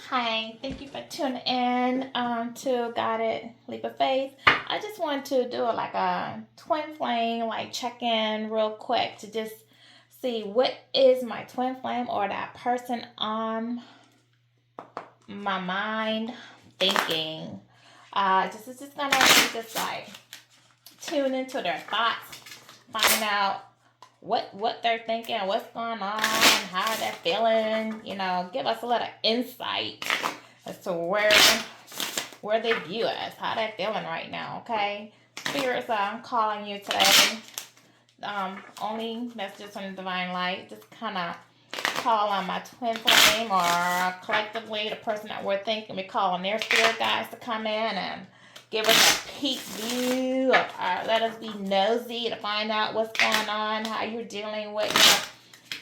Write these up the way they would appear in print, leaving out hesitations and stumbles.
Hi, thank you for tuning in to Guided Leap of Faith. I just wanted to do like a twin flame, like check in real quick to just see what is my twin flame or that person on my mind thinking. Just is just gonna just like tune into their thoughts, find out what they're thinking, what's going on, how they're feeling. Give us a little insight as to where they view us, how they're feeling right now. Okay, spirits, I'm calling you today. Only messages from the divine light. Just kind of call on my twin flame or collectively the person that we're thinking. We call on their spirit guides to come in and give us a peek view, or let us be nosy to find out what's going on, how you're dealing with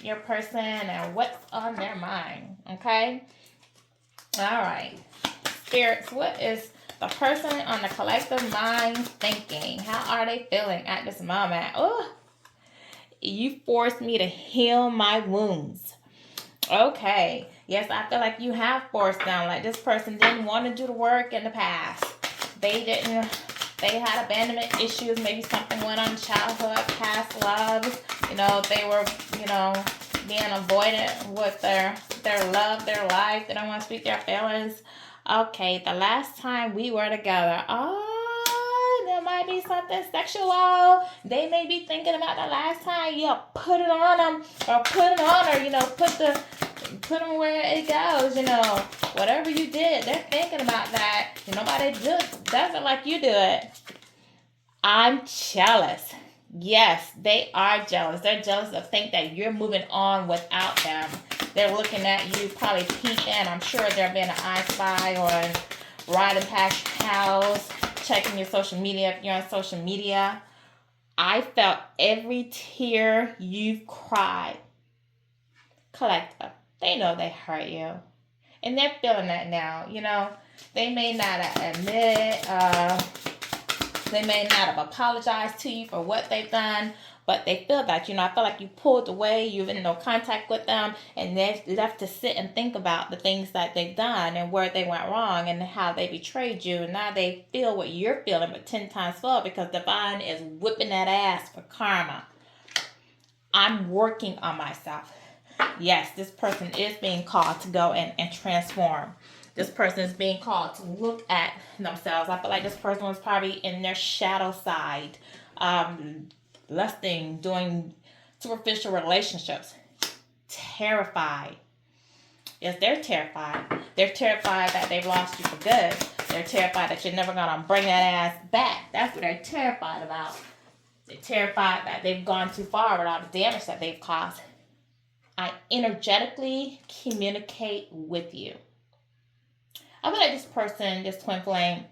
your person, and what's on their mind. Okay? All right. Spirits, what is the person on the collective mind thinking? How are they feeling at this moment? Oh, you forced me to heal my wounds. Okay. Yes, I feel like you have forced them. Like this person didn't want to do the work in the past. They didn't. They had abandonment issues. Maybe something went on in childhood, past loves. They were, being avoidant with their love, their life. They don't want to speak their feelings. Okay, the last time we were together. Oh, there might be something sexual. They may be thinking about the last time you put it on them or put it on her. Put them where it goes. Whatever you did, they're thinking about that. Nobody does it like you do it. I'm jealous. Yes, they are jealous. They're jealous of think that you're moving on without them. They're looking at you, probably peeking. I'm sure they're being an eye spy or riding past your house, checking your social media if you're on social media. I felt every tear you've cried. Collective. They know they hurt you. And they're feeling that now. They may not admit, they may not have apologized to you for what they've done, but they feel that. I feel like you pulled away, you've in no contact with them, and they're left to sit and think about the things that they've done and where they went wrong and how they betrayed you. And now they feel what you're feeling, but 10 times full because divine is whipping that ass for karma. I'm working on myself. Yes, this person is being called to go and transform. This person is being called to look at themselves. I feel like this person was probably in their shadow side, lusting, doing superficial relationships, terrified. Yes, they're terrified. They're terrified that they've lost you for good. They're terrified that you're never going to bring that ass back. That's what they're terrified about. They're terrified that they've gone too far with all the damage that they've caused. I energetically communicate with you. I feel like this person, this twin flame,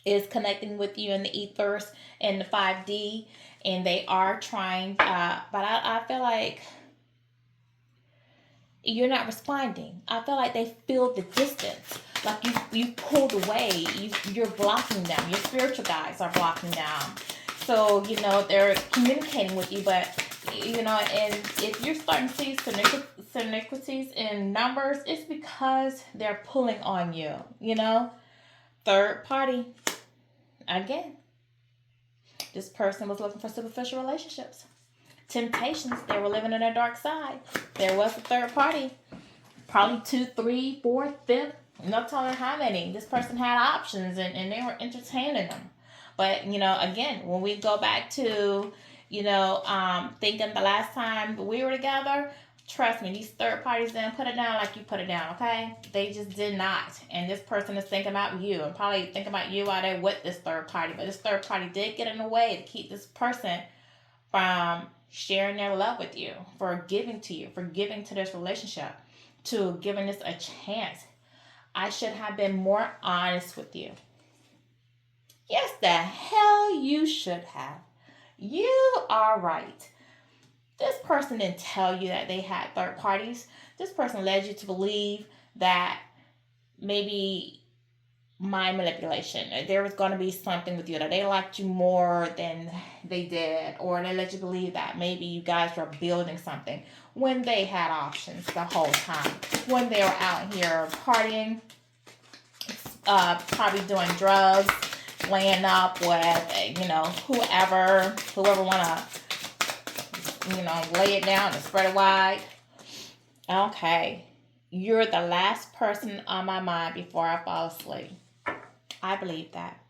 is connecting with you in the ethers, in the 5D, and they are trying, but I feel like you're not responding. I feel like they feel the distance. Like you pulled away. You're blocking them. Your spiritual guides are blocking them. So, they're communicating with you, but and if you're starting to see synchronicities in numbers, it's because they're pulling on you, Third party. Again, this person was looking for superficial relationships. Temptations, they were living in their dark side. There was a third party. Probably 2, 3, 4, 5. No telling how many. This person had options and they were entertaining them. But, again, when we go back to, thinking the last time we were together, trust me, these third parties didn't put it down like you put it down, okay? They just did not. And this person is thinking about you and probably thinking about you while they're with this third party. But this third party did get in the way to keep this person from sharing their love with you, for giving to you, for giving to this relationship, to giving this a chance. I should have been more honest with you. Yes, the hell you should have. You are right. This person didn't tell you that they had third parties. This person led you to believe that maybe mind manipulation. There was going to be something with you, that they liked you more than they did, or they let you believe that maybe you guys were building something. when they had options the whole time. When they were out here partying, probably doing drugs, laying up with, whoever wanna, lay it down and spread it wide. Okay, you're the last person on my mind before I fall asleep. I believe that.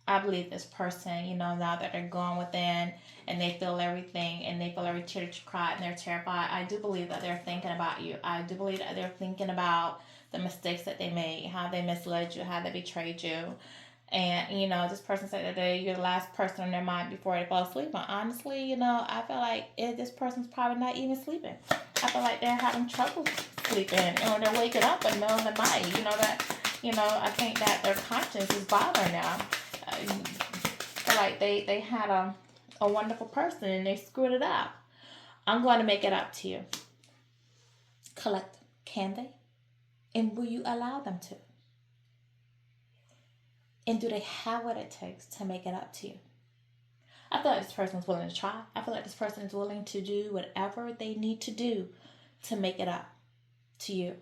I believe this person, now that they're going within and they feel everything and they feel every tear that you cry and they're terrified, I do believe that they're thinking about you. I do believe that they're thinking about the mistakes that they made, how they misled you, how they betrayed you. And, this person said that you're the last person on their mind before they fall asleep. But honestly, I feel like this person's probably not even sleeping. I feel like they're having trouble sleeping or they're waking up in the middle of the night. I think that their conscience is bothering them. I feel like they had a wonderful person and they screwed it up. I'm going to make it up to you. Collect, can they? And will you allow them to? And do they have what it takes to make it up to you? I feel like this person is willing to try. I feel like this person is willing to do whatever they need to do to make it up to you.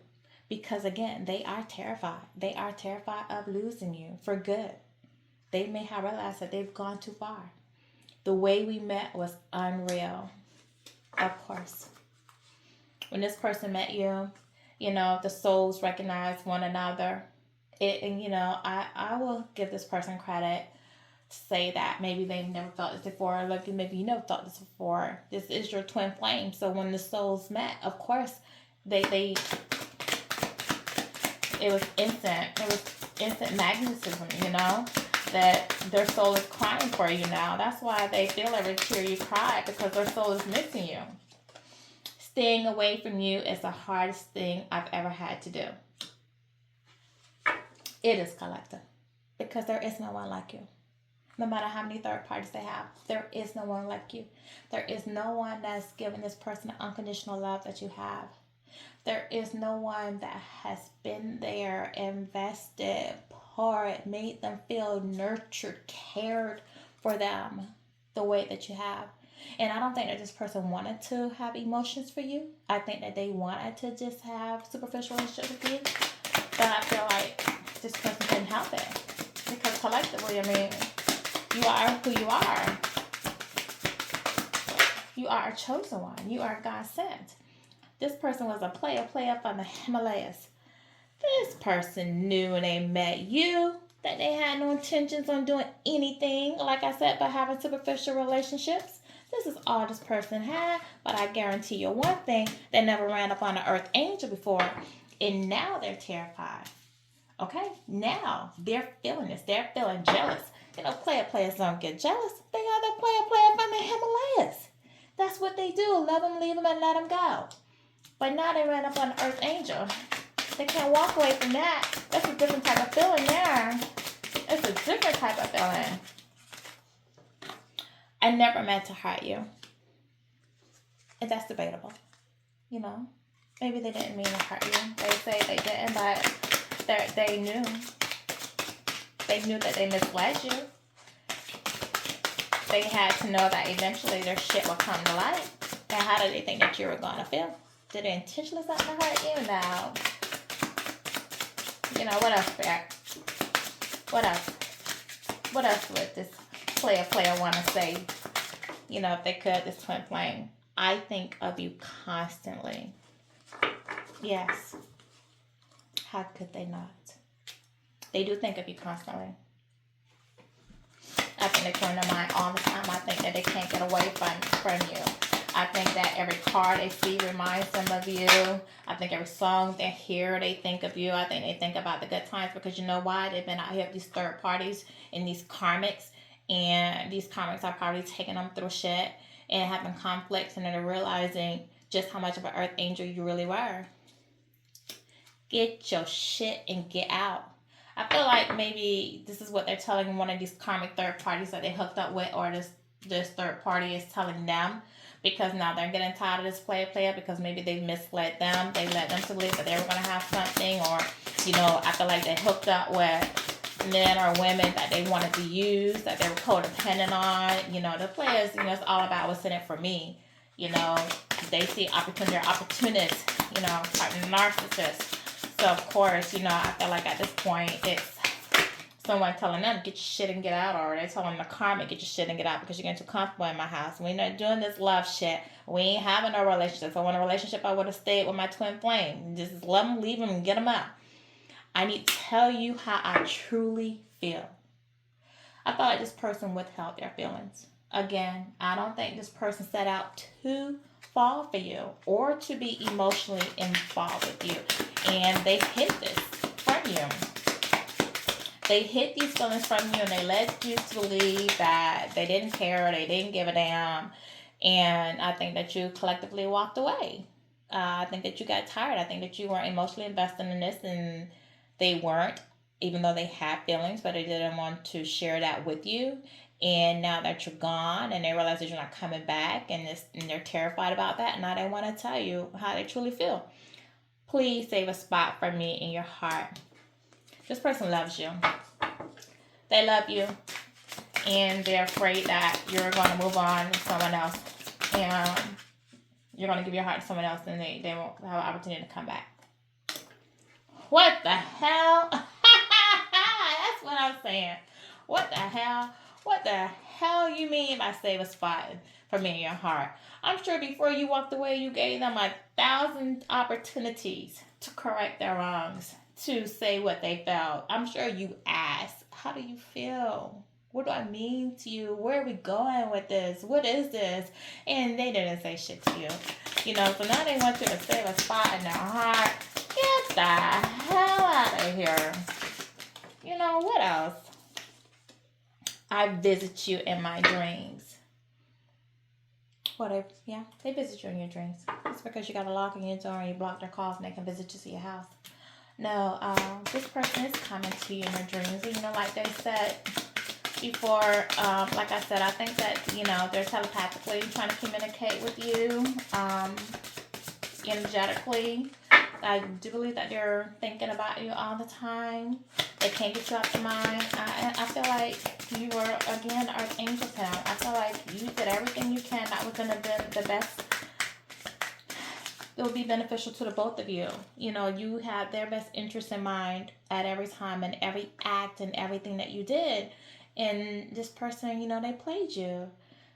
Because again, they are terrified. They are terrified of losing you for good. They may have realized that they've gone too far. The way we met was unreal. Of course. When this person met you, the souls recognized one another. I will give this person credit to say that maybe they've never felt this before. Like maybe you never felt this before. This is your twin flame. So when the souls met, of course, it was instant. It was instant magnetism, that their soul is crying for you now. That's why they feel every tear you cry, because their soul is missing you. Staying away from you is the hardest thing I've ever had to do. It is, collective, because there is no one like you. No matter how many third parties they have, there is no one like you. There is no one that's given this person the unconditional love that you have. There is no one that has been there, invested, poured, made them feel nurtured, cared for them the way that you have. And I don't think that this person wanted to have emotions for you. I think that they wanted to just have superficial relationships with you. But I feel like this person couldn't help it. Because collectively, you are who you are. You are a chosen one. You are God sent. This person was a player from the Himalayas. This person knew when they met you that they had no intentions on doing anything, like I said, but having superficial relationships. This is all this person had, but I guarantee you one thing, they never ran up on an earth angel before, and now they're terrified. Okay? Now they're feeling this. They're feeling jealous. Players don't get jealous. They are the player from the Himalayas. That's what they do. Love them, leave them, and let them go. But now they ran up on an earth angel. They can't walk away from that. That's a different type of feeling there. It's a different type of feeling. I never meant to hurt you. And that's debatable. Maybe they didn't mean to hurt you. They say they didn't, but they knew. They knew that they misled you. They had to know that eventually their shit would come to light. And how did they think that you were going to feel? Did they intentionally something to hurt you? No. What else, Bear? What else? What else would this player want to say? If they could, this twin flame. I think of you constantly. Yes. How could they not? They do think of you constantly. I think they turn their mind all the time. I think that they can't get away from you. I think that every car they see reminds them of you. I think every song they hear, they think of you. I think they think about the good times, because you know why? They've been out here with these third parties and these karmics. And these karmics are probably taking them through shit and having conflicts. And then they're realizing just how much of an earth angel you really were. Get your shit and get out. I feel like maybe this is what they're telling one of these karmic third parties that they hooked up with, or this third party is telling them, because now they're getting tired of this player, because maybe they misled them. They led them to believe that they were going to have something, or, I feel like they hooked up with men or women that they wanted to use, that they were codependent on. The players, it's all about what's in it for me. they see opportunity, they're opportunists, you know, type narcissists. So of course, you know, I feel like at this point it's someone telling them, get your shit and get out, or they're telling the karma, get your shit and get out because you're getting too comfortable in my house. We're not doing this love shit. We ain't having no relationship. If I want a relationship, I would have stayed with my twin flame. Just love them, leave them, and get them out. I need to tell you how I truly feel. I felt like this person withheld their feelings. Again, I don't think this person set out to fall for you or to be emotionally involved with you. And they hid this from you. They hid these feelings from you and they led you to believe that they didn't care, they didn't give a damn. And I think that you collectively walked away. I think that you got tired. I think that you weren't emotionally invested in this and they weren't, even though they had feelings, but they didn't want to share that with you. And now that you're gone and they realize that you're not coming back and they're terrified about that, now they want to tell you how they truly feel. Please save a spot for me in your heart. This person loves you. They love you. And they're afraid that you're going to move on to someone else. And you're going to give your heart to someone else and they won't have an opportunity to come back. What the hell? That's what I'm saying. What the hell? What the hell you mean by save a spot for me in your heart? I'm sure before you walked away, you gave them 1,000 opportunities to correct their wrongs, to say what they felt. I'm sure you asked, how do you feel? What do I mean to you? Where are we going with this? What is this? And they didn't say shit to you. You know, so now they want you to save a spot in their heart. Get the hell out of here. You know, what else? I visit you in my dreams. Whatever. Yeah, they visit you in your dreams. It's because you got a lock on your door and you block their calls and they can visit you to your house. No, this person is coming to you in your dreams. You know, like they said before, like I said, I think that, you know, they're telepathically trying to communicate with you, energetically. I do believe that they're thinking about you all the time. They can't get you out their mind. I feel like you were, again, Archangel Town. I feel like you did everything you can. That was going to be the best. It would be beneficial to the both of you. You know, you had their best interest in mind at every time and every act and everything that you did. And this person, you know, they played you.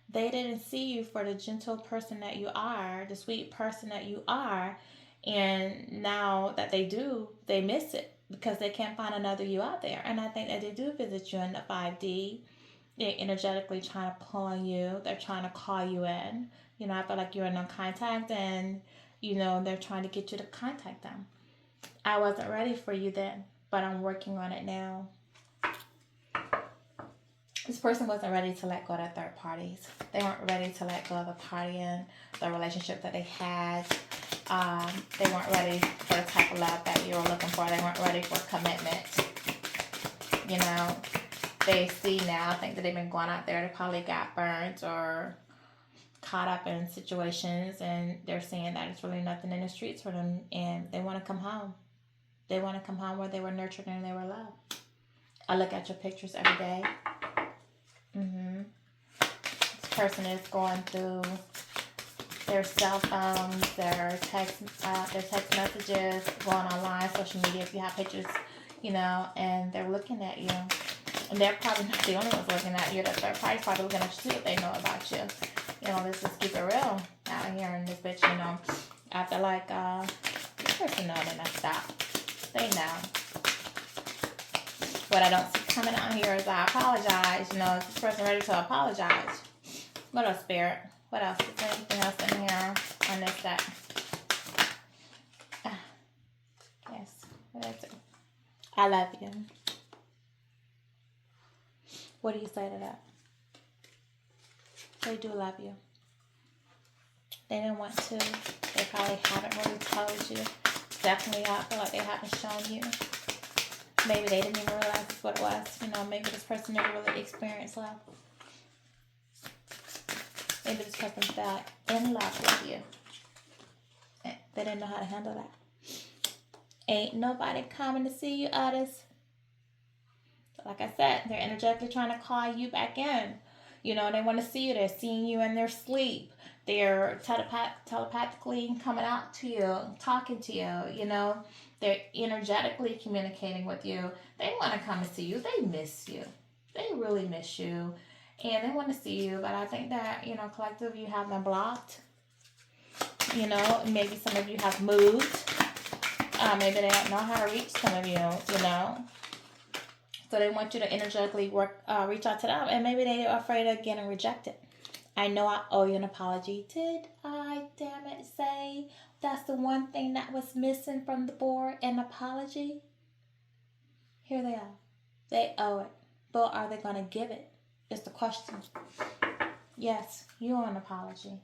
They didn't see you for the gentle person that you are, the sweet person that you are. And now that they do, they miss it because they can't find another you out there. And I think that they do visit you in the 5D. They're energetically trying to pull on you. They're trying to call you in. You know, I feel like you're in no contact and, you know, they're trying to get you to contact them. I wasn't ready for you then, but I'm working on it now. This person wasn't ready to let go of their third parties. They weren't ready to let go of the party and the relationship that they had. They weren't ready for the type of love that you were looking for. They weren't ready for commitment. You know, they see now, I think that they've been going out there, they probably got burnt or caught up in situations and they're seeing that it's really nothing in the streets for them and they want to come home. They want to come home where they were nurtured and they were loved. I look at your pictures every day. This person is going through their cell phones, their text messages, going online, social media. If you have pictures, you know, and they're looking at you, and they're probably not the only ones looking at you. The third party's probably looking at you, see what they know about you. You know, let's just keep it real out here in this bitch. You know, I feel like this person know they messed up. They know. What I don't see coming out here is I apologize. You know, is this person ready to apologize? What else, Spirit? What else? Is there anything else in here on this set? Yes. What is it? I love you. What do you say to that? They do love you. They didn't want to. They probably haven't really told you. Definitely, I feel like they haven't shown you. Maybe they didn't even realize that's what it was. You know, maybe this person never really experienced love. Maybe this person fell in love with you. They didn't know how to handle that. Ain't nobody coming to see you, others. Like I said, they're energetically trying to call you back in. You know, they want to see you. They're seeing you in their sleep. They're telepathically coming out to you, talking to you, you know. They're energetically communicating with you. They want to come and see you. They miss you. They really miss you. And they want to see you. But I think that, you know, collective, you have them blocked. You know, maybe some of you have moved. Maybe they don't know how to reach some of you, you know. So they want you to energetically reach out to them. And maybe they are afraid of getting rejected. I know I owe you an apology. Did I, damn it, say that's the one thing that was missing from the board? An apology? Here they are. They owe it. But are they going to give it? Is the question. Yes, you owe an apology.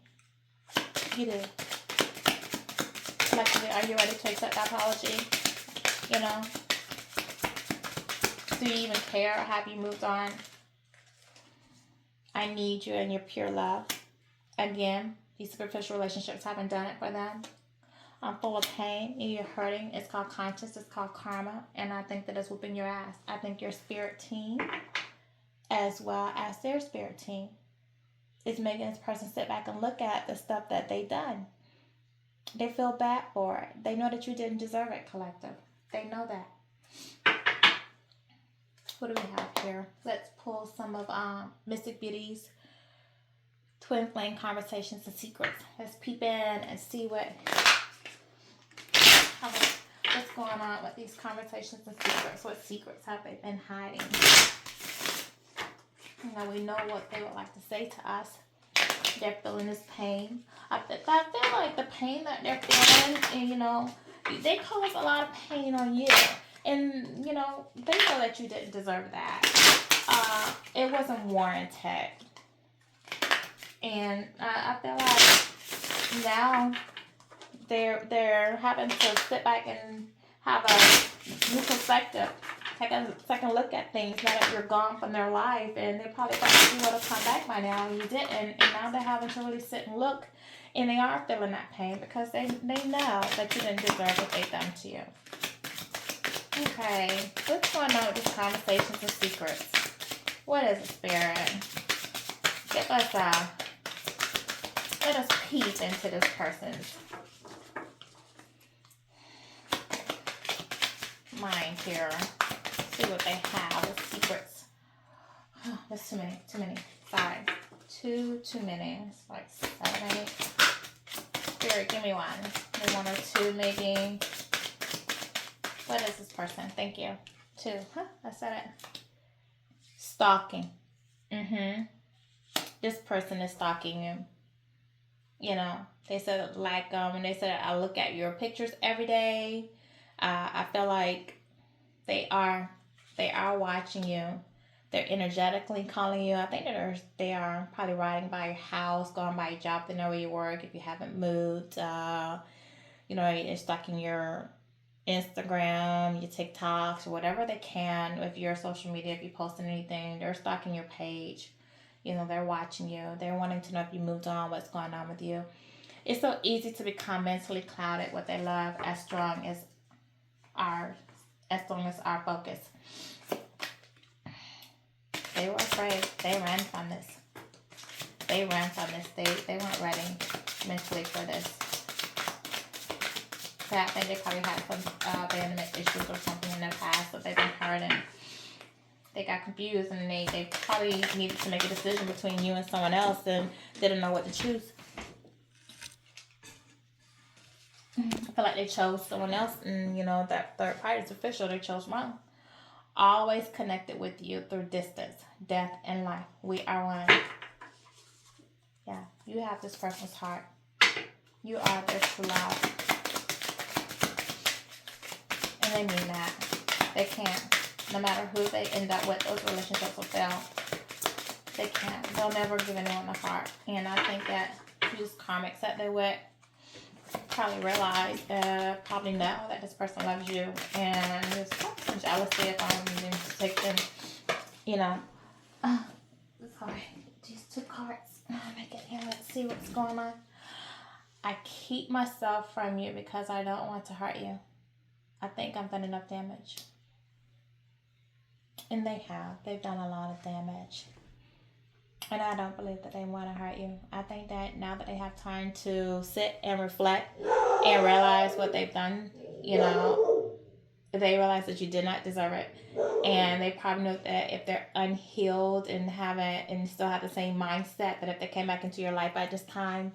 You do. Collectively, are you ready to accept that apology? You know? Do you even care? Have you moved on? I need you and your pure love. Again, these superficial relationships haven't done it for them. I'm full of pain and you're hurting. It's called conscience. It's called karma. And I think that it's whooping your ass. I think your spirit team, as well as their spirit team, is making this person sit back and look at the stuff that they've done. They feel bad for it. They know that you didn't deserve it, collective. They know that. What do we have here? Let's pull some of Mystic Beauty's twin flame conversations and secrets. Let's peep in and see what's going on with these conversations and secrets. What secrets have they been hiding? You know, we know what they would like to say to us. They're feeling this pain. I feel like the pain that they're feeling, and you know, they cause a lot of pain on you. And, you know, they know that you didn't deserve that. It wasn't warranted. And I feel like now they're having to sit back and have a new perspective. Take a second look at things now that you're gone from their life. And they probably thought you would have come back by now, and you didn't. And now they're having to really sit and look. And they are feeling that pain because they know that you didn't deserve what they've done to you. Okay, what's going on with these conversations and secrets? What is it, Spirit? Let us peep into this person's mind here. See what they have as secrets. Oh, that's too many. Sorry. Too many. It's like 7, 8. Spirit, give me one. Maybe 1 or 2, maybe. What is this person? Thank you. 2. I said it. Stalking. This person is stalking you. You know, they said like when they said I look at your pictures every day. I feel like they are watching you. They're energetically calling you. I think that they are probably riding by your house, going by your job. They know where you work if you haven't moved. You know, they're stalking your Instagram, your TikToks, or whatever they can. If you're social media, if you're posting anything, they're stalking your page. You know, they're watching you. They're wanting to know if you moved on, what's going on with you. It's so easy to become mentally clouded with their love as strong as our focus. They were afraid. They ran from this. They weren't ready mentally for this. I think they probably had some abandonment issues or something in their past that they've been hurting. They got confused and they probably needed to make a decision between you and someone else and didn't know what to choose. I feel like they chose someone else, and you know that third party is official. They chose wrong. Always connected with you through distance, death, and life. We are one. Yeah, you have this person's heart. You are their true love. And they mean that. They can't. No matter who they end up with, those relationships will fail. They can't. They'll never give anyone a heart. And I think that these karmics that they're with probably realize, probably know that this person loves you. And there's probably some jealousy if I'm even taking, you know. Sorry. These 2 cards. Make it here. Let's see what's going on. I keep myself from you because I don't want to hurt you. I think I've done enough damage. And they have. They've done a lot of damage. And I don't believe that they want to hurt you. I think that now that they have time to sit and reflect and realize what they've done, you know, they realize that you did not deserve it. And they probably know that if they're unhealed and haven't and still have the same mindset, that if they came back into your life at this time,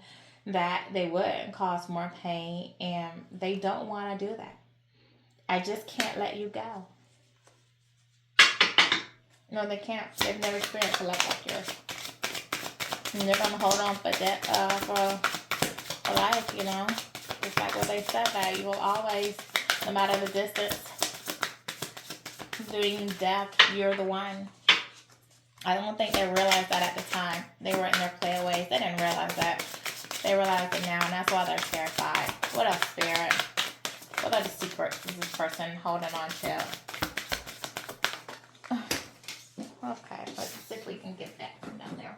that they would cause more pain, and they don't want to do that. I just can't let you go. No, they can't. They've never experienced a life like yours. And they're gonna hold on for that for life, you know. It's like what they said, that you will always, no matter the distance, doing death, you're the one. I don't think they realized that at the time. They were in their playaways. They didn't realize that. They realize it now, and that's why they're terrified. What else, Spirit? What other secrets is this person holding on to? Okay, let's see if we can get that from down there.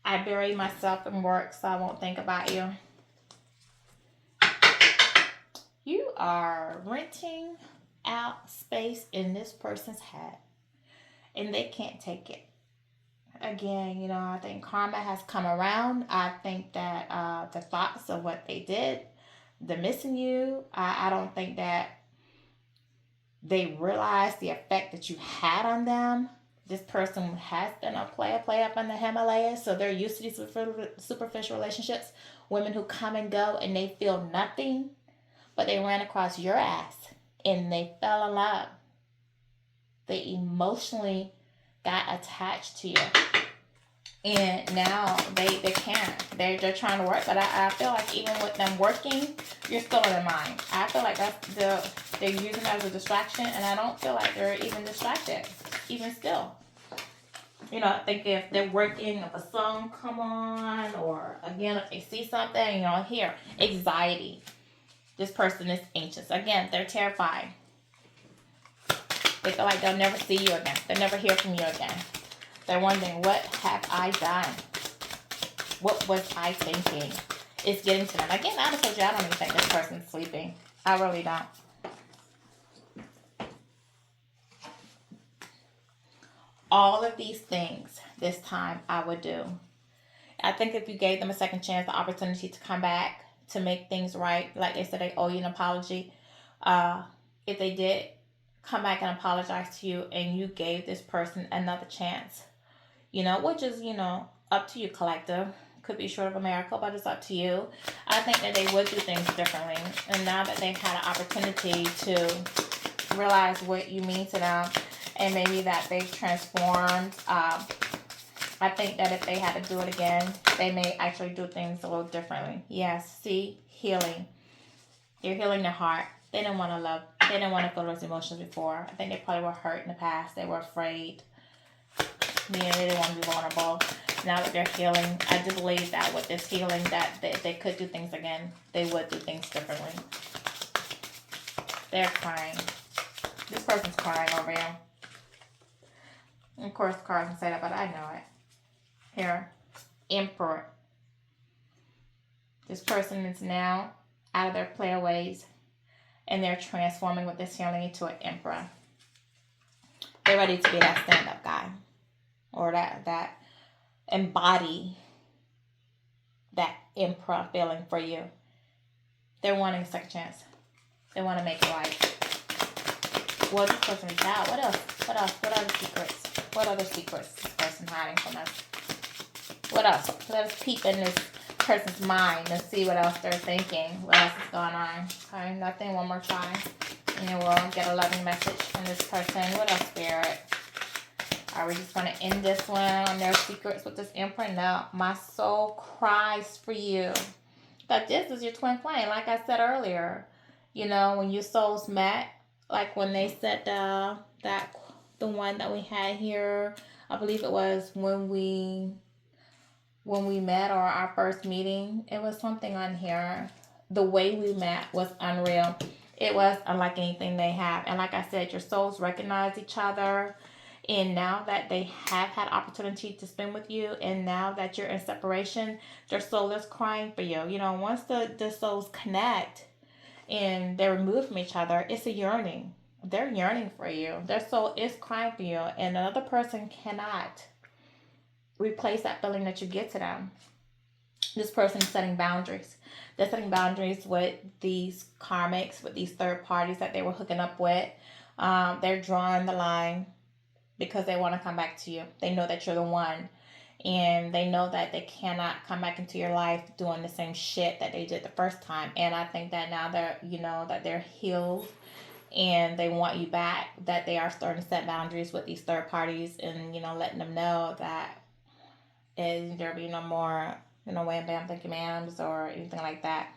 I bury myself in work so I won't think about you. You are renting out space in this person's head, and they can't take it. Again, you know, I think karma has come around. I think that the thoughts of what they did, the missing you, I don't think that they realize the effect that you had on them. This person has been a play up in the Himalayas, so they're used to these superficial relationships. Women who come and go and they feel nothing, but they ran across your ass and they fell in love. They emotionally got attached to you. And now they can't. They're trying to work, but I feel like even with them working, you're still in their mind. I feel like they're using it as a distraction, and I don't feel like they're even distracted, even still. You know, I think if they're working, if a song come on, or again, if they see something, you know, here, anxiety. This person is anxious. Again, they're terrified. They feel like they'll never see you again. They'll never hear from you again. They're wondering, what have I done? What was I thinking? It's getting to them. Again, I told you, I don't even think this person's sleeping. I really don't. All of these things this time I would do. I think if you gave them a second chance, the opportunity to come back, to make things right, like they said, they owe you an apology. If they did come back and apologize to you, and you gave this person another chance, you know, which is, you know, up to you, collective. Could be short of a miracle, but it's up to you. I think that they would do things differently. And now that they've had an opportunity to realize what you mean to them, and maybe that they've transformed, I think that if they had to do it again, they may actually do things a little differently. Yes, see, healing. They're healing their heart. They didn't want to love. They didn't want to feel those emotions before. I think they probably were hurt in the past. They were afraid. Meaning they didn't want to be vulnerable. Now that they're healing, I do believe that with this healing, that they could do things again. They would do things differently. They're crying. This person's crying over you. Of course, the cards can say that, but I know it. Here, Emperor. This person is now out of their playaways, and they're transforming with this healing into an Emperor. They're ready to be that stand-up guy, or that embody that Emperor feeling for you. They're wanting a second chance. They want to make it right. Well, this person is out. What else? What else? What other secrets? What other secrets is this person hiding from us? What else? Let us peep in this person's mind and see what else they're thinking. What else is going on? Okay, nothing. One more try. And we'll get a loving message from this person. What else, Spirit? Are we just going to end this one on their secrets with this Emperor? No. My soul cries for you. But this is your twin flame. Like I said earlier, you know, when your souls met, like when they said that the one that we had here, I believe it was when we met, or our first meeting, it was something on here. The way we met was unreal. It was unlike anything they have. And like I said, your souls recognize each other. And now that they have had opportunity to spend with you, and now that you're in separation, their soul is crying for you. You know, once the souls connect and they're removed from each other, it's a yearning. They're yearning for you. Their soul is crying for you. And another person cannot replace that feeling that you get to them. This person is setting boundaries. They're setting boundaries with these karmics, with these third parties that they were hooking up with. They're drawing the line because they want to come back to you. They know that you're the one. And they know that they cannot come back into your life doing the same shit that they did the first time. And I think that now they're, that they're healed and they want you back, that they are starting to set boundaries with these third parties and, letting them know that there'll be no more, wham bam thank you ma'ams or anything like that.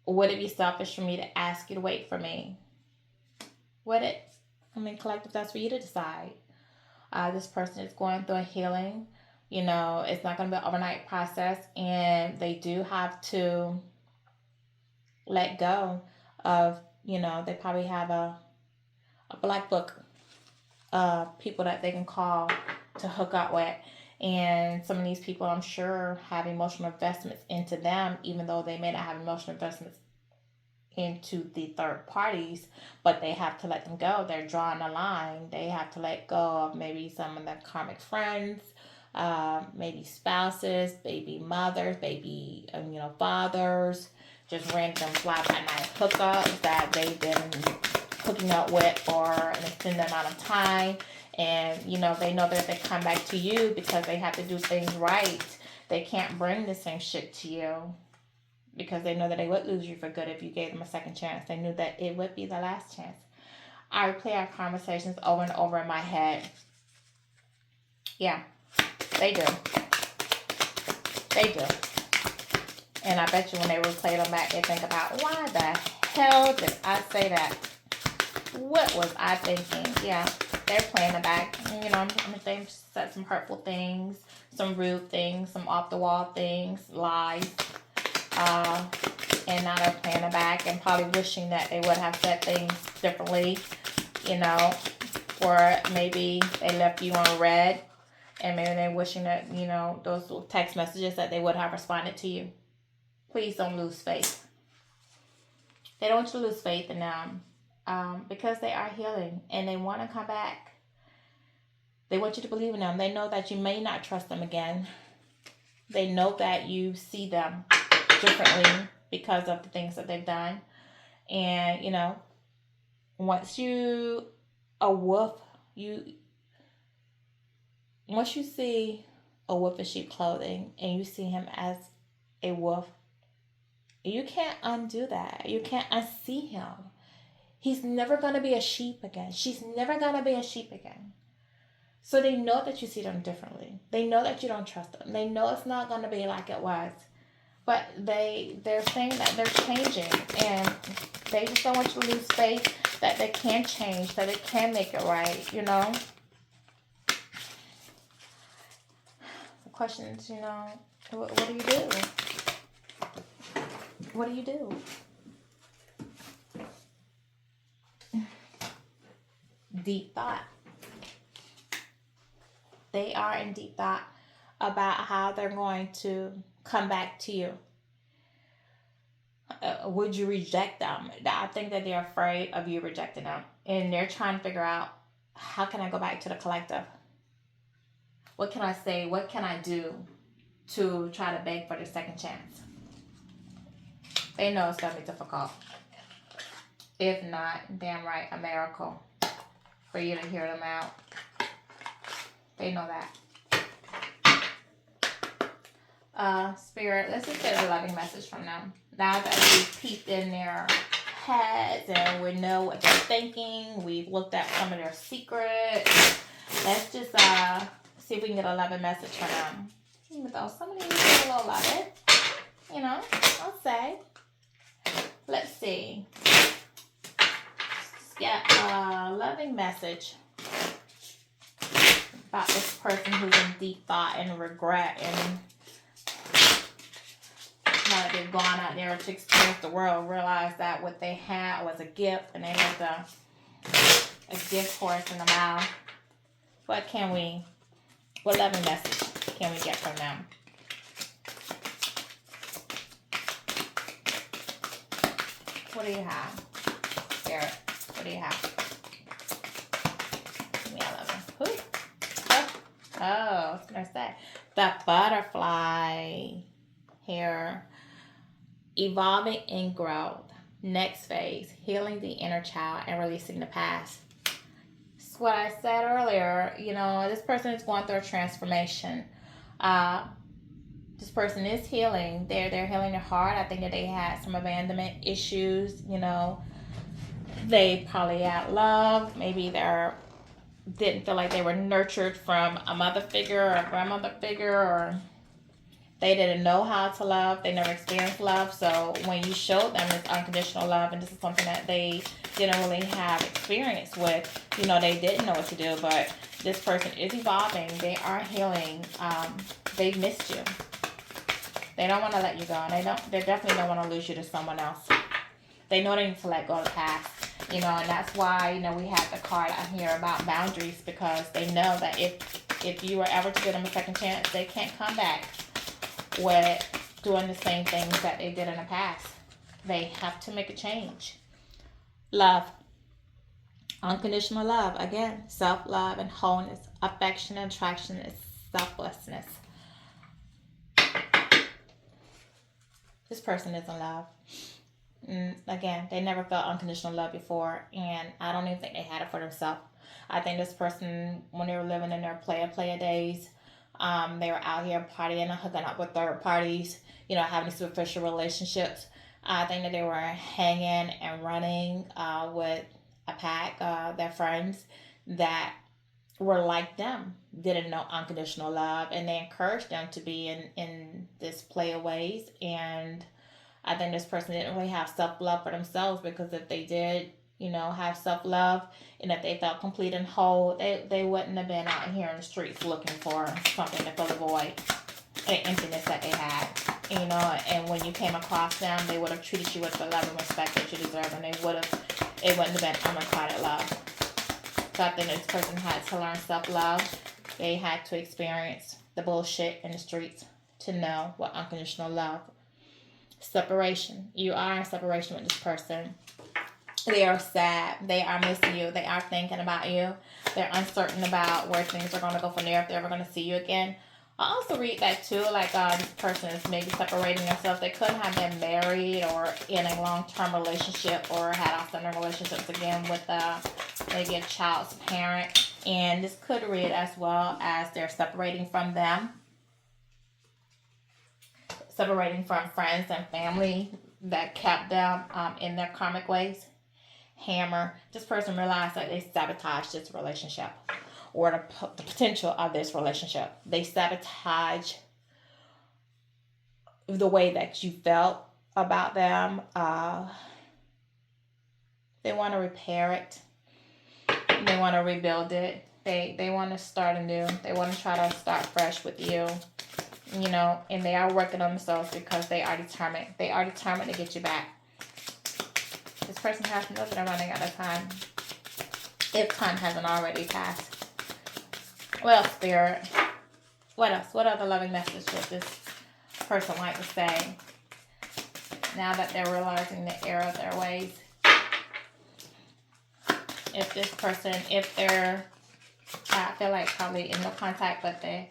Would it be selfish for me to ask you to wait for me? Would it? Collective, that's for you to decide. This person is going through a healing. It's not going to be an overnight process, and they do have to let go of, they probably have a black book of people that they can call to hook up with. And some of these people, I'm sure, have emotional investments into them, even though they may not have emotional investments into the third parties, but they have to let them go. They're drawing a line. They have to let go of maybe some of their karmic friends, maybe spouses, baby mothers, baby, fathers, just random fly-by-night hookups that they've been hooking up with for an extended amount of time. And, they know that if they come back to you because they have to do things right, they can't bring the same shit to you because they know that they would lose you for good if you gave them a second chance. They knew that it would be the last chance. I replay our conversations over and over in my head. Yeah, they do. They do. And I bet you when they replay them back, they think about, why the hell did I say that? What was I thinking? Yeah, they're playing it back. They said some hurtful things, some rude things, some off-the-wall things, lies. And now they're playing it back and probably wishing that they would have said things differently, or maybe they left you on red, and maybe they're wishing that, those text messages that they would have responded to you. Please don't lose faith. They don't want you to lose faith in them because they are healing and they want to come back. They want you to believe in them. They know that you may not trust them again. They know that you see them differently because of the things that they've done. And, once you see a wolf in sheep clothing and you see him as a wolf, you can't undo that. You can't unsee him. He's never going to be a sheep again. She's never going to be a sheep again. So they know that you see them differently. They know that you don't trust them. They know it's not going to be like it was. But they're saying that they're changing. And they just don't want you to lose faith that they can change, that they can make it right, The question is, what do you do? What do you do? Deep thought. They are in deep thought about how they're going to come back to you. Would you reject them? I think that they're afraid of you rejecting them. And they're trying to figure out, how can I go back to the collective? What can I say? What can I do to try to beg for the second chance? They know it's going to be difficult. If not, damn right, a miracle for you to hear them out. They know that. Spirit, let's just get a loving message from them. Now that we've peeked in their heads and we know what they're thinking, we've looked at some of their secrets, let's just see if we can get a loving message from them. Even though some of these are a little loving, I'll say. Let's see. Let's get a loving message about this person who's in deep thought and regret, and now that they've gone out there to experience the world, realize that what they had was a gift, and they left a gift horse in the mouth. What loving message can we get from them? What do you have, Spirit? What do you have? Give me 11. Who? Oh, what's going to say? The butterfly here. Evolving in growth. Next phase, healing the inner child and releasing the past. It's what I said earlier. You know, this person is going through a transformation. This person is healing. They're healing their heart. I think that they had some abandonment issues. You know, they probably had love. Maybe they didn't feel like they were nurtured from a mother figure or a grandmother figure, or they didn't know how to love. They never experienced love. So when you showed them this unconditional love, and this is something that they didn't really have experience with, you know, they didn't know what to do. But this person is evolving. They are healing. They've missed you. They don't want to let you go. And they definitely don't want to lose you to someone else. They know they need to let go of the past. You know, and that's why, you know, we have the card out here about boundaries, because they know that if you were ever to give them a second chance, they can't come back with doing the same things that they did in the past. They have to make a change. Love. Unconditional love. Again, self-love and wholeness. Affection and attraction is selflessness. This person is in love. Again, they never felt unconditional love before, and I don't even think they had it for themselves. I think this person, when they were living in their playa days, they were out here partying and hooking up with third parties, you know, having superficial relationships. I think that they were hanging and running with a pack, their friends that were like them, didn't know unconditional love, and they encouraged them to be in this playa ways. And I think this person didn't really have self-love for themselves, because if they did, you know, have self-love, and if they felt complete and whole, they wouldn't have been out here in the streets looking for something to fill the void and emptiness that they had. You know, and when you came across them, they would have treated you with the love and respect that you deserve, and it wouldn't have been unrequited love. So I think this person had to learn self-love. They had to experience the bullshit in the streets to know what unconditional love. Separation. You are in separation with this person. They are sad. They are missing you. They are thinking about you. They're uncertain about where things are going to go from there, if they're ever going to see you again. I also read that too, like this person is maybe separating themselves. They could have been married or in a long-term relationship, or had off-center relationships again with maybe a child's parent. And this could read as well as they're separating from them. Separating from friends and family that kept them in their karmic ways. Hammer. This person realized that they sabotaged this relationship, or the potential of this relationship. They sabotage the way that you felt about them. They want to repair it. They want to rebuild it. They want to start anew. They want to try to start fresh with you. You know, and they are working on themselves, because they are determined. They are determined to get you back. This person has to know that they're running out of time, if time hasn't already passed. What else, Spirit? What else? What other loving message would this person like to say, now that they're realizing the error of their ways? If this person, if they're, I feel like probably in no contact, but they're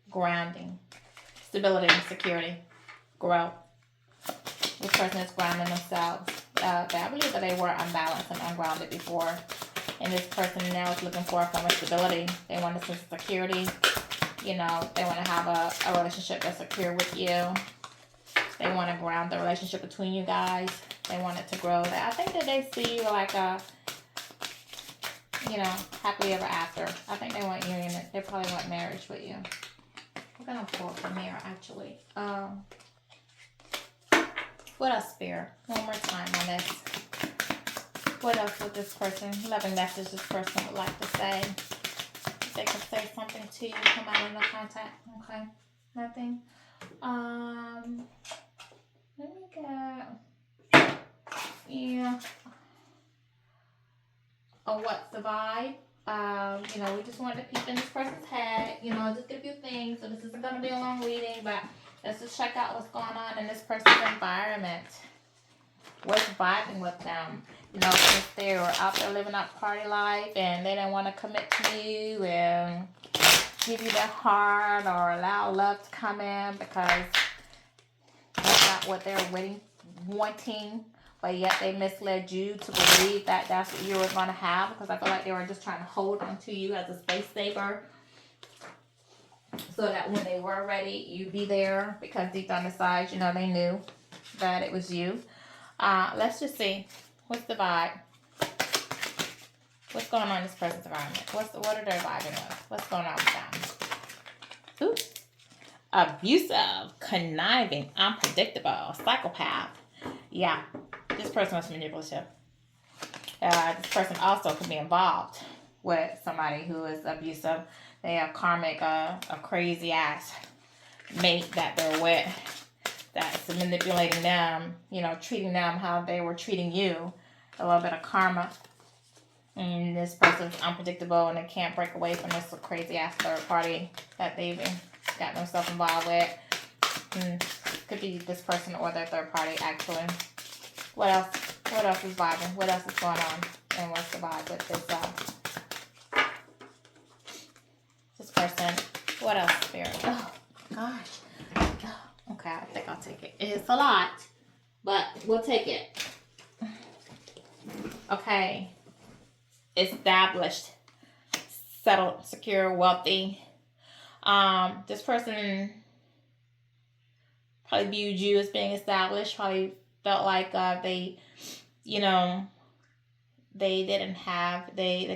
grounding, stability and security, growth. This person is grounding themselves. I believe that they were unbalanced and ungrounded before. And this person now is looking for a form of stability. They want a sense of security. You know, they want to have a relationship that's secure with you. They want to ground the relationship between you guys. They want it to grow. I think that they see you like a, you know, happily ever after. I think they want union. They probably want marriage with you. We're going to pull from here, actually. What else, Spirit? One more time on this. What else would this person, loving message this person would like to say? If they could say something to you, come out in the contact. Okay. Nothing. Let me get, yeah. Oh, what's the vibe? You know, we just wanted to peek in this person's head, you know, just get a few things. So this isn't going to be a long reading, but let's just check out what's going on in this person's environment. What's vibing with them. You know, since they were out there living that party life and they didn't want to commit to you and give you their heart or allow love to come in because that's not what they're wanting. But yet they misled you to believe that that's what you were going to have, because I feel like they were just trying to hold on to you as a space saver so that when they were ready, you'd be there, because deep down inside, you know, they knew that it was you. Let's just see. What's the vibe? What's going on in this person's environment? What are they vibing with? What's going on with them? Ooh. Abusive, conniving, unpredictable, psychopath. Yeah, this person was manipulative. This person also could be involved with somebody who is abusive. They have karmic, a crazy ass mate that they're with that's manipulating them, you know, treating them how they were treating you. A little bit of karma. And this person's unpredictable and they can't break away from this crazy ass third party that they've got themselves involved with. Could be this person or their third party, actually. What else? What else is vibing? What else is going on? And what's the vibe with this person? What else, Spirit? Oh, gosh. Oh, okay, I think I'll take it. It's a lot, but we'll take it. Okay. Established, settled, secure, wealthy. This person probably viewed you as being established, probably felt like they, you know, they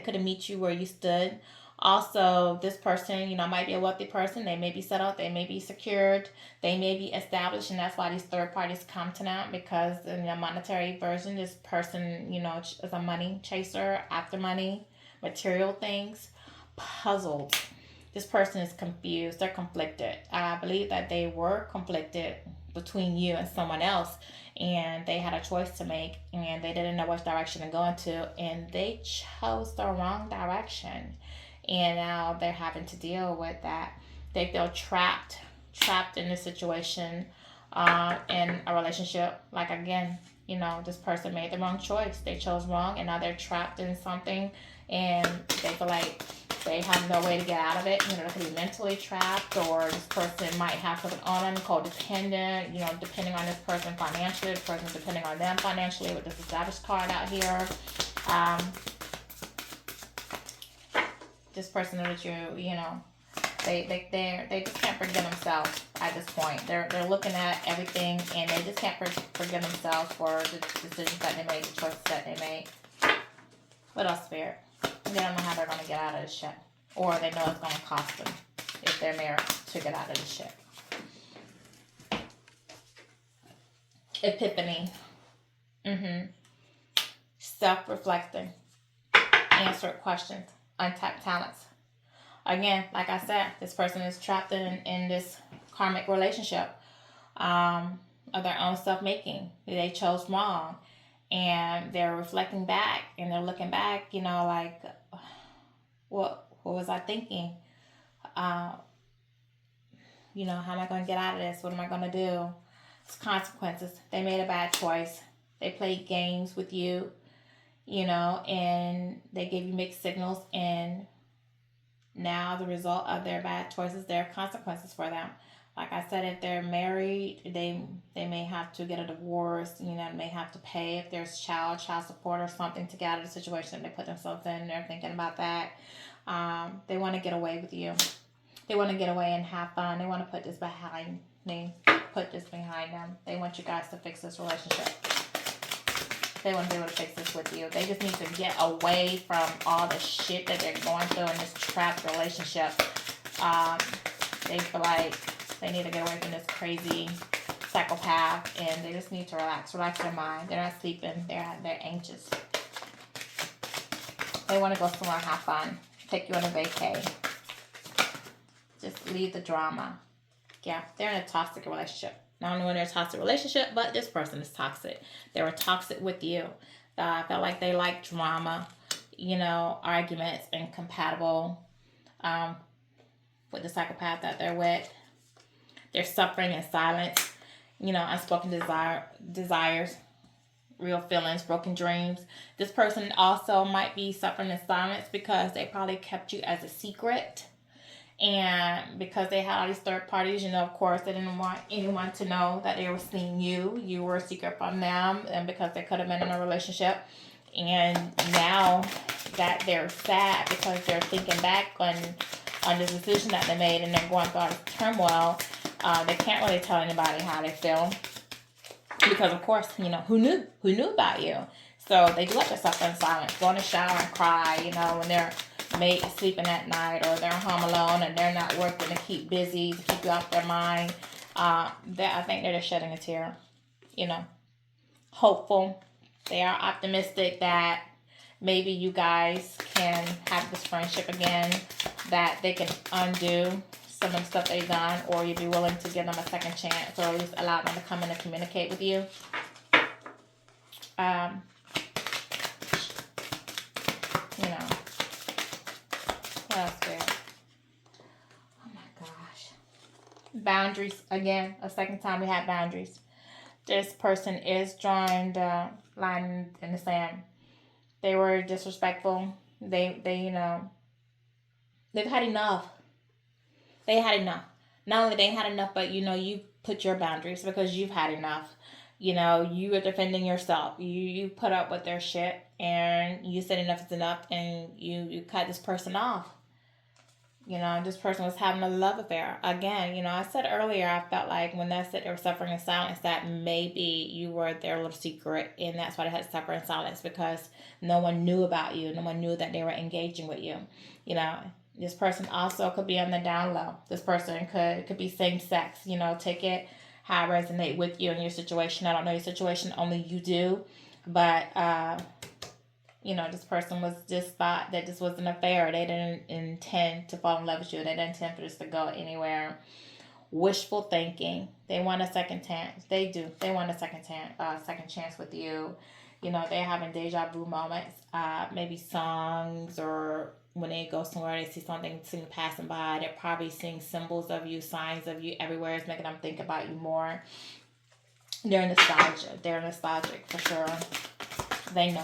couldn't meet you where you stood. Also, this person, you know, might be a wealthy person. They may be settled, they may be secured, they may be established, and that's why these third parties come to them, because in the monetary version, this person, you know, is a money chaser, after money, material things, puzzled. This person is confused. They're conflicted. I believe that they were conflicted between you and someone else, and they had a choice to make, and they didn't know which direction to go into, and they chose the wrong direction. And now they're having to deal with that. They feel trapped in this situation, in a relationship. Like, again, you know, this person made the wrong choice. They chose wrong, and now they're trapped in something, and they feel like they have no way to get out of it. You know, they could be mentally trapped, or this person might have something on them, codependent, you know, depending on this person financially, the person depending on them financially, with this established card out here. This person that you know, they just can't forgive themselves at this point. They're looking at everything, and they just can't forgive themselves for the decisions that they made, the choices that they made. What else, Spirit? They don't know how they're going to get out of this shit, or they know it's going to cost them if they're married to get out of this shit. Epiphany. Self-reflecting. Answered questions. Untapped talents. Again, like I said, this person is trapped in this karmic relationship of their own self-making. They chose wrong, and they're reflecting back, and they're looking back, you know, like, what was I thinking? You know, how am I going to get out of this? What am I going to do? It's consequences. They made a bad choice. They played games with you, you know, and they gave you mixed signals, and now the result of their bad choices, there are consequences for them. Like I said, if they're married, they may have to get a divorce, you know, may have to pay if there's child support or something to get out of the situation they put themselves in. They're thinking about that. They want to get away with you. They want to get away and have fun. They want to put this behind them. They want you guys to fix this relationship. They want to be able to fix this with you. They just need to get away from all the shit that they're going through in this trapped relationship. They feel like they need to get away from this crazy psychopath, and they just need to relax their mind. They're not sleeping. They're anxious. They want to go somewhere and have fun. Take you on a vacay. Just leave the drama. Yeah, they're in a toxic relationship. Not only when they're in a toxic relationship, but this person is toxic. They were toxic with you. I felt like they like drama, you know, arguments, and compatible with the psychopath that they're with. They're suffering in silence, you know, unspoken desires. real feelings, broken dreams. This person also might be suffering in silence because they probably kept you as a secret. And because they had all these third parties, of course, they didn't want anyone to know that they were seeing you. You were a secret from them, and because they could have been in a relationship. And now that they're sad because they're thinking back on the decision that they made, and they're going through all this turmoil, they can't really tell anybody how they feel because, of course, who knew about you. So they do have to suffer in silence, go in the shower and cry, when they're mate sleeping at night, or they're home alone and they're not working to keep busy, to keep you off their mind. I think they're just shedding a tear, hopeful. They are optimistic that maybe you guys can have this friendship again, that they can undo some of the stuff they've done, or you'd be willing to give them a second chance, or at least allow them to come in and communicate with you. What else there? Oh my gosh. Boundaries. Again, a second time we had boundaries. This person is drawing the line in the sand. They were disrespectful. They've had enough. They had enough. Not only they had enough, but you put your boundaries because you've had enough. You are defending yourself. You put up with their shit, and you said enough is enough, and you cut this person off. This person was having a love affair. Again, I said earlier, I felt like when they said they were suffering in silence, that maybe you were their little secret, and that's why they had to suffer in silence, because no one knew about you. No one knew that they were engaging with you. This person also could be on the down low. This person could be same sex. Take it how it resonate with you and your situation. I don't know your situation, only you do. But this person was just thought that this was an affair. They didn't intend to fall in love with you. They didn't intend for this to go anywhere. Wishful thinking. They want a second chance. They do. They want a second chance with you. They're having deja vu moments. Maybe songs, or when they go somewhere, they see something passing by. They're probably seeing symbols of you, signs of you everywhere. It's making them think about you more. They're nostalgic. They're nostalgic for sure. They know.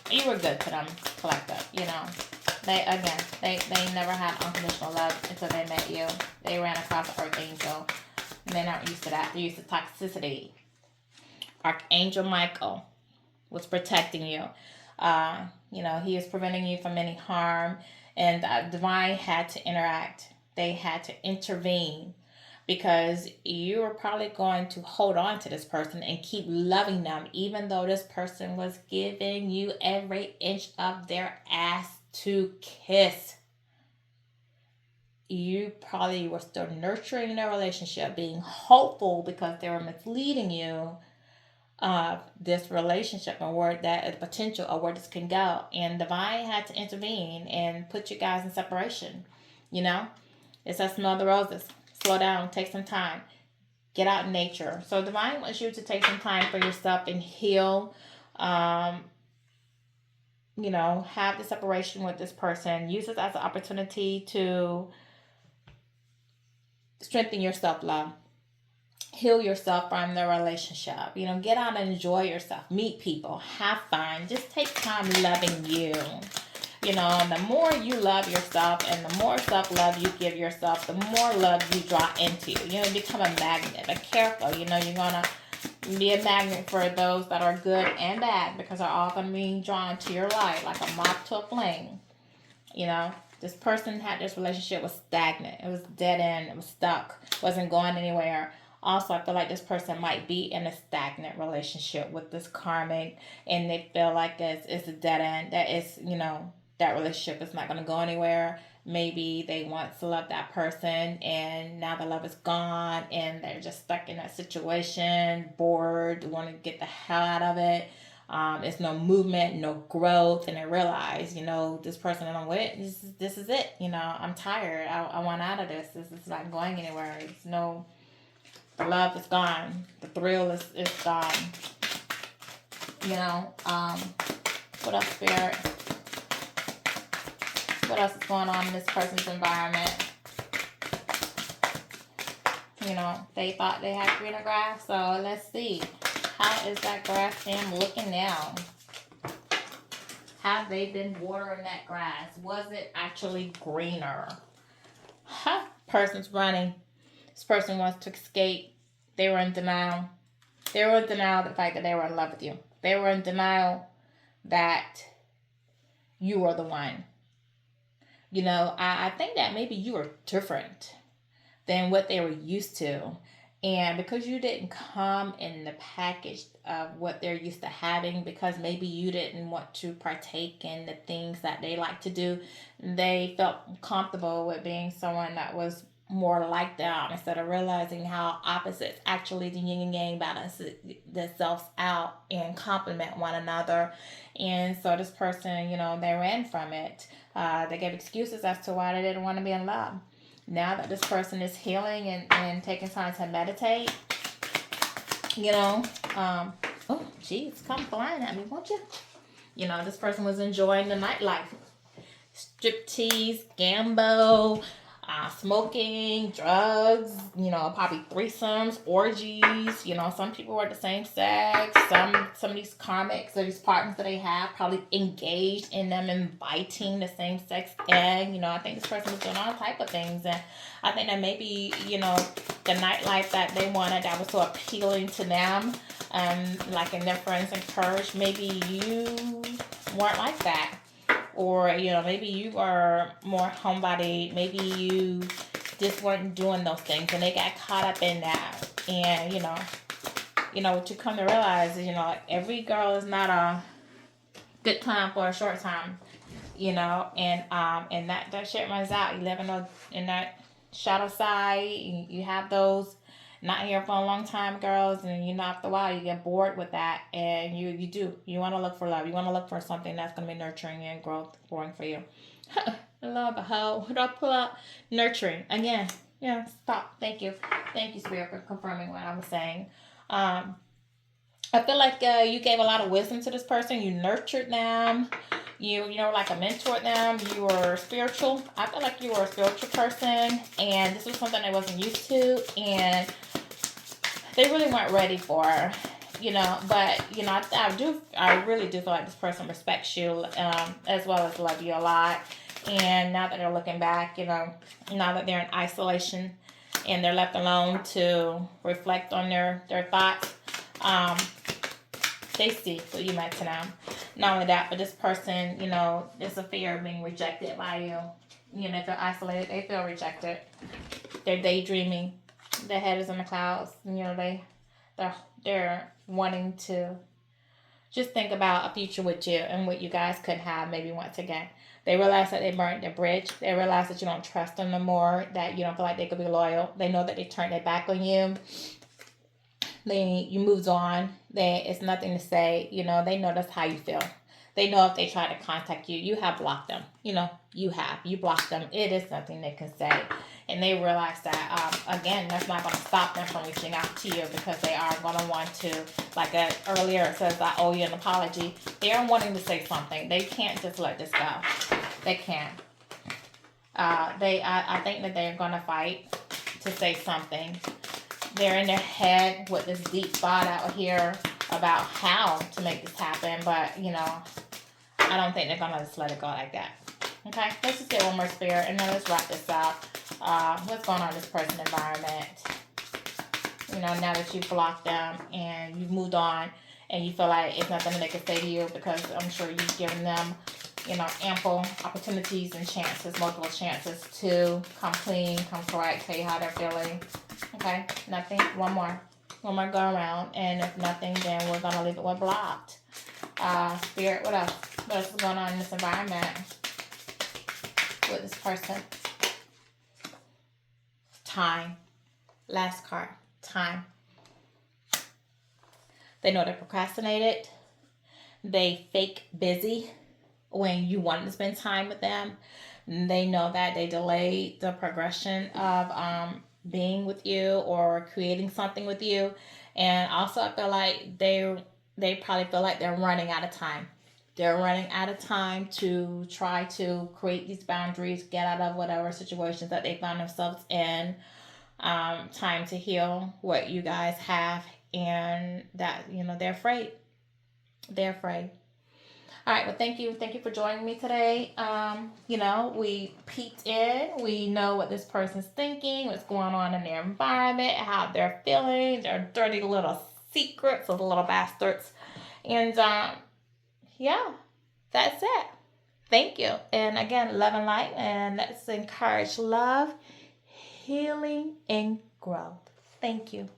You were good to them, collective, They never had unconditional love until they met you. They ran across the Earth Angel. And they're not used to that. They're used to toxicity. Archangel Michael was protecting you. He is preventing you from any harm. And Divine had to interact. They had to intervene, because you are probably going to hold on to this person and keep loving them, even though this person was giving you every inch of their ass to kiss. You probably were still nurturing their relationship, being hopeful because they were misleading you of this relationship and where that potential of where this can go. And Divine had to intervene and put you guys in separation. It's a smell the roses. Slow down, take some time, get out in nature. So Divine wants you to take some time for yourself and heal. Have the separation with this person. Use this as an opportunity to strengthen your self-love. Heal yourself from the relationship. Get out and enjoy yourself. Meet people. Have fun. Just take time loving you. The more you love yourself and the more self-love you give yourself, the more love you draw into you. Become a magnet. But careful, you're going to be a magnet for those that are good and bad, because they're all going to be drawn to your light like a moth to a flame. This person had this relationship was stagnant. It was dead end. It was stuck. Wasn't going anywhere. Also, I feel like this person might be in a stagnant relationship with this karmic, and they feel like it's a dead end. That is, that relationship is not going to go anywhere. Maybe they once loved that person, and now the love is gone, and they're just stuck in that situation, bored, want to get the hell out of it. There's no movement, no growth, and they realize, this person I'm with, this is it. I'm tired. I want out of this. This is not going anywhere. The love is gone. The thrill is gone. What else, Spirit? What else is going on in this person's environment? They thought they had greener grass, so let's see. How is that grass stem looking now? Have they been watering that grass? Was it actually greener? Huh? Person's running. This person wants to escape. They were in denial. They were in denial of the fact that they were in love with you. They were in denial that you were the one. You know, I think that maybe you were different than what they were used to. And because you didn't come in the package of what they're used to having, because maybe you didn't want to partake in the things that they like to do, they felt comfortable with being someone that was more like them instead of realizing how opposites actually the yin and yang balance themselves out and complement one another. And so this person, you know, they ran from it. They gave excuses as to why they didn't want to be in love. Now that this person is healing and taking time to meditate, you know, oh, geez, come flying at me, won't you? You know, this person was enjoying the nightlife. Striptease, gambo, smoking, drugs, you know, probably threesomes, orgies. You know, some people are the same sex. Some of these karmics or these partners that they have probably engaged in them inviting the same sex gang. You know, I think this person was doing all type of things, and I think that maybe, you know, the nightlife that they wanted that was so appealing to them, like in their friends encouraged, maybe you weren't like that. Or, you know, maybe you were more homebody. Maybe you just weren't doing those things and they got caught up in that. And, what you come to realize is, you know, like every girl is not a good time for a short time, you know, and that shit runs out. You live in that shadow side. You have those not here for a long time girls, and you know, after a while you get bored with that, and you want to look for love. You want to look for something that's going to be nurturing and growing for you. Love, how would I pull out nurturing again? Yeah, stop. Thank you, Spirit, for confirming what I was saying. I feel like you gave a lot of wisdom to this person. You nurtured them. You know, like a mentor them. You were spiritual. I feel like you were a spiritual person, and this was something I wasn't used to, and they really weren't ready for, you know. But you know, I really do feel like this person respects you, as well as love you a lot. And now that they're looking back, you know, now that they're in isolation and they're left alone to reflect on their thoughts, they see what you meant to them. Not only that, but this person, you know, there's a fear of being rejected by you. You know, if they're isolated, they feel rejected. They're daydreaming. Their head is in the clouds. You know, they're wanting to just think about a future with you and what you guys could have maybe once again. They realize that they burned their bridge. They realize that you don't trust them no more, that you don't feel like they could be loyal. They know that they turned their back on you. You moved on. It's nothing to say. You know, they know that's how you feel. They know if they try to contact you, you have blocked them. You know, you blocked them. It is nothing they can say. And they realize that, again, that's not going to stop them from reaching out to you, because they are going to want to, like earlier it says, I owe you an apology. They are wanting to say something. They can't just let this go. They can't. I think that they're going to fight to say something. They're in their head with this deep thought out here about how to make this happen, but, you know, I don't think they're going to just let it go like that. Okay, let's just get one more Spirit, and then let's wrap this up. What's going on in this person's environment? You know, now that you've blocked them and you've moved on, and you feel like it's nothing that they can say to you, because I'm sure you've given them, you know, ample opportunities and chances, multiple chances to come clean, come correct, tell you how they're feeling. Okay, nothing. One more go around, and if nothing, then we're gonna leave it with blocked. Spirit, what else? What else is going on in this environment with this person? Time. Last card. Time. They know they're procrastinated. They fake busy when you wanted to spend time with them. They know that they delayed the progression of being with you or creating something with you. And also, I feel like they probably feel like they're running out of time. They're running out of time to try to create these boundaries, get out of whatever situations that they found themselves in. Time to heal what you guys have and that, they're afraid. They're afraid. All right. Well, thank you for joining me today. We peeked in. We know what this person's thinking, what's going on in their environment, how they're feeling, their dirty little secrets of the little bastards. And yeah, that's it. Thank you. And again, love and light, and let's encourage love, healing, and growth. Thank you.